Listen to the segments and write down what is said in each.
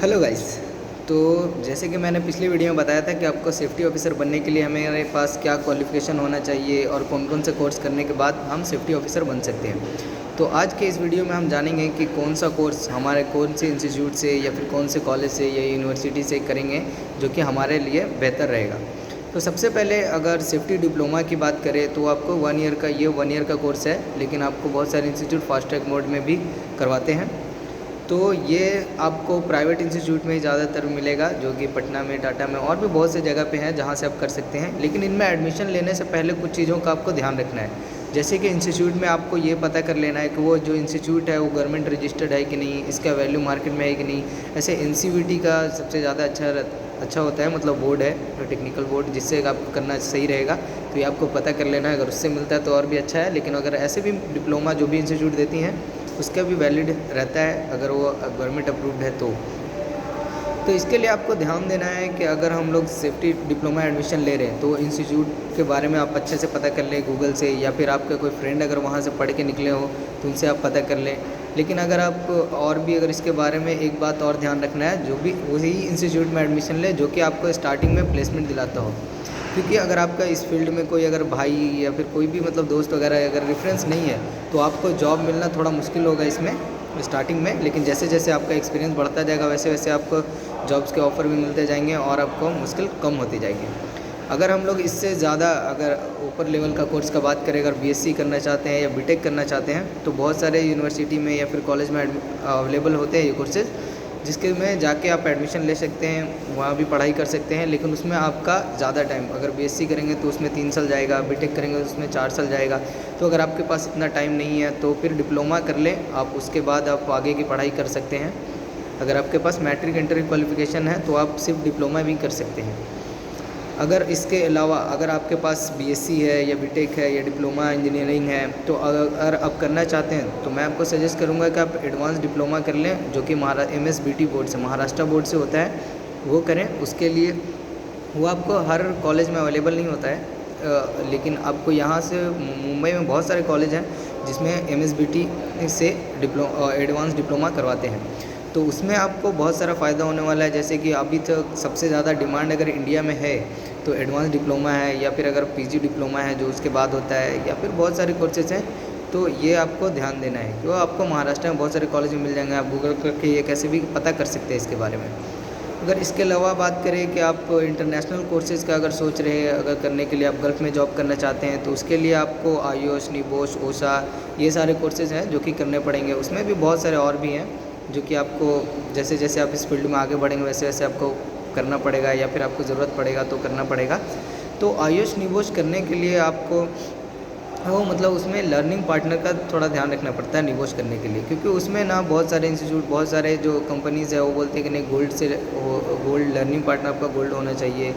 Hello guys. तो जैसे कि मैंने पिछली वीडियो में बताया था कि आपको सेफ्टी ऑफिसर बनने के लिए हमारे पास क्या क्वालिफ़िकेशन होना चाहिए और कौन कौन से कोर्स करने के बाद हम सेफ्टी ऑफिसर बन सकते हैं। तो आज के इस वीडियो में हम जानेंगे कि कौन सा कोर्स हमारे कौन से इंस्टीट्यूट से या फिर कौन से कॉलेज से या यूनिवर्सिटी से करेंगे जो कि हमारे लिए बेहतर रहेगा। तो सबसे पहले अगर सेफ्टी डिप्लोमा की बात करें तो आपको 1 ईयर का 1 ईयर का कोर्स है, लेकिन आपको बहुत सारे इंस्टीट्यूट फास्ट ट्रैक मोड में भी करवाते हैं। तो ये आपको प्राइवेट इंस्टीट्यूट में ही ज़्यादातर मिलेगा, जो कि पटना में, टाटा में और भी बहुत से जगह पे हैं जहाँ से आप कर सकते हैं। लेकिन इनमें एडमिशन लेने से पहले कुछ चीज़ों का आपको ध्यान रखना है। जैसे कि इंस्टीट्यूट में आपको ये पता कर लेना है कि वो जो इंस्टीट्यूट है वो गवर्नमेंट रजिस्टर्ड है कि नहीं, इसका वैल्यू मार्केट में है कि नहीं। ऐसे एनसीवीटी का सबसे ज़्यादा अच्छा होता है, मतलब बोर्ड है टेक्निकल बोर्ड, जिससे आपको करना सही रहेगा। तो ये आपको पता कर लेना है, अगर उससे मिलता है तो और भी अच्छा है। लेकिन अगर ऐसे भी डिप्लोमा जो भी इंस्टीट्यूट देती हैं उसका भी वैलिड रहता है अगर वो गवर्नमेंट अप्रूव्ड है तो इसके लिए आपको ध्यान देना है कि अगर हम लोग सेफ्टी डिप्लोमा एडमिशन ले रहे हैं तो इंस्टीट्यूट के बारे में आप अच्छे से पता कर लें गूगल से, या फिर आपका कोई फ्रेंड अगर वहाँ से पढ़ के निकले हो तो उनसे आप पता कर लें। लेकिन अगर आप और भी अगर इसके बारे में एक बात और ध्यान रखना है, जो भी वही इंस्टीट्यूट में एडमिशन ले जो कि आपको स्टार्टिंग में प्लेसमेंट दिलाता हो। क्योंकि अगर आपका इस फील्ड में कोई अगर भाई या फिर कोई भी मतलब दोस्त वगैरह अगर रेफरेंस नहीं है तो आपको जॉब मिलना थोड़ा मुश्किल होगा इसमें स्टार्टिंग में। लेकिन जैसे जैसे आपका एक्सपीरियंस बढ़ता जाएगा वैसे वैसे आपको जॉब्स के ऑफ़र भी मिलते जाएंगे और आपको मुश्किल कम होती जाएगी। अगर हम लोग इससे ज़्यादा अगर ऊपर लेवल का कोर्स का बात करें, अगर बीएससी करना चाहते हैं या बीटेक करना चाहते हैं तो बहुत सारे यूनिवर्सिटी में या फिर कॉलेज में अवेलेबल होते हैं ये कोर्सेज़, जिसके में जाके आप एडमिशन ले सकते हैं, वहाँ भी पढ़ाई कर सकते हैं। लेकिन उसमें आपका ज़्यादा टाइम, अगर बीएससी करेंगे तो उसमें 3 साल जाएगा, बीटेक करेंगे तो उसमें 4 साल जाएगा। तो अगर आपके पास इतना टाइम नहीं है तो फिर डिप्लोमा कर लें आप, उसके बाद आप आगे की पढ़ाई कर सकते हैं। अगर आपके पास मैट्रिक इंटर क्वालिफिकेशन है तो आप सिर्फ डिप्लोमा भी कर सकते हैं। अगर इसके अलावा अगर आपके पास बीएससी है या बीटेक है या डिप्लोमा इंजीनियरिंग है तो अगर आप करना चाहते हैं तो मैं आपको सजेस्ट करूंगा कि आप एडवांस डिप्लोमा कर लें, जो कि MSBT बोर्ड से, महाराष्ट्र बोर्ड से होता है, वो करें। उसके लिए वो आपको हर कॉलेज में अवेलेबल नहीं होता है, लेकिन आपको यहाँ से मुंबई में बहुत सारे कॉलेज हैं जिसमें MSBT से एडवांस डिप्लोमा करवाते हैं। तो उसमें आपको बहुत सारा फ़ायदा होने वाला है। जैसे कि अभी तक सबसे ज़्यादा डिमांड अगर इंडिया में है तो एडवांस डिप्लोमा है, या फिर अगर पीजी डिप्लोमा है जो उसके बाद होता है, या फिर बहुत सारे कोर्सेज हैं। तो ये आपको ध्यान देना है क्यों, आपको महाराष्ट्र में बहुत सारे कॉलेज में मिल जाएंगे। आप गूगल करके ये कैसे भी पता कर सकते हैं इसके बारे में। अगर इसके अलावा बात करें कि आप इंटरनेशनल कोर्सेज़ का अगर सोच रहे हैं, अगर करने के लिए आप गल्फ़ में जॉब करना चाहते हैं तो उसके लिए आपको आईओएस, निबोश, ओशा, ये सारे कोर्सेज़ हैं जो कि करने पड़ेंगे। उसमें भी बहुत सारे और भी हैं जो कि आपको जैसे जैसे आप इस फील्ड में आगे बढ़ेंगे वैसे वैसे आपको करना पड़ेगा, या फिर आपको ज़रूरत पड़ेगा तो करना पड़ेगा। तो आईओएस, निबोश करने के लिए आपको वो मतलब उसमें लर्निंग पार्टनर का थोड़ा ध्यान रखना पड़ता है निबोश करने के लिए, क्योंकि उसमें ना बहुत सारे इंस्टीट्यूट, बहुत सारे जो कंपनीज़ है वो बोलते हैं कि नहीं गोल्ड लर्निंग पार्टनर आपका गोल्ड होना चाहिए।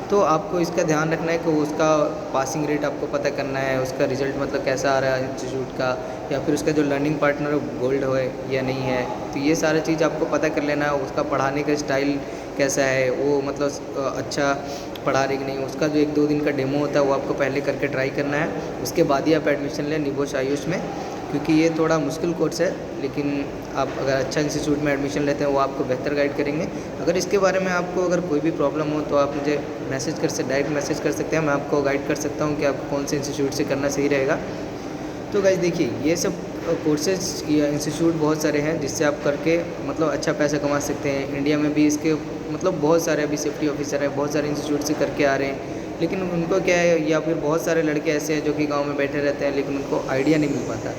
तो आपको इसका ध्यान रखना है कि उसका पासिंग रेट आपको पता करना है, उसका रिज़ल्ट मतलब कैसा आ रहा है इंस्टीट्यूट का, या फिर उसका जो लर्निंग पार्टनर गोल्ड हो या नहीं है। तो ये सारा चीज़ आपको पता कर लेना है। उसका पढ़ाने का स्टाइल कैसा है, वो मतलब अच्छा पढ़ा रही कि नहीं, उसका जो 1-2 दिन का डेमो होता है वो आपको पहले करके ट्राई करना है। उसके बाद ही आप एडमिशन लें निबोश आयुष में, क्योंकि ये थोड़ा मुश्किल कोर्स है। लेकिन आप अगर अच्छा इंस्टीट्यूट में एडमिशन लेते हैं वो आपको बेहतर गाइड करेंगे। अगर इसके बारे में आपको अगर कोई भी प्रॉब्लम हो तो आप मुझे डायरेक्ट मैसेज कर सकते हैं, मैं आपको गाइड कर सकता हूँ कि आपको कौन से इंस्टीट्यूट से करना सही रहेगा। तो गाइस देखिए, ये सब कोर्सेज या इंस्टीट्यूट बहुत सारे हैं जिससे आप करके मतलब अच्छा पैसा कमा सकते हैं। इंडिया में भी इसके मतलब बहुत सारे अभी सेफ्टी ऑफिसर हैं, बहुत सारे इंस्टीट्यूट से करके आ रहे हैं। लेकिन उनको क्या है, या फिर बहुत सारे लड़के ऐसे हैं जो कि गांव में बैठे रहते हैं लेकिन उनको आइडिया नहीं मिल पाता।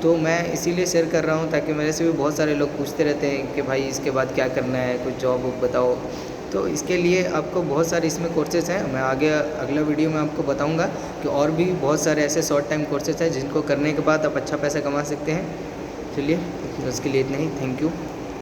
तो मैं इसीलिए शेयर कर रहा हूँ ताकि मेरे से भी बहुत सारे लोग पूछते रहते हैं कि भाई इसके बाद क्या करना है, कुछ जॉब बताओ। तो इसके लिए आपको बहुत सारे इसमें कोर्सेज हैं, मैं आगे अगला वीडियो में आपको बताऊंगा कि और भी बहुत सारे ऐसे शॉर्ट टाइम कोर्सेज हैं जिनको करने के बाद आप अच्छा पैसा कमा सकते हैं। चलिए, उसके लिए इतना ही। Thank you.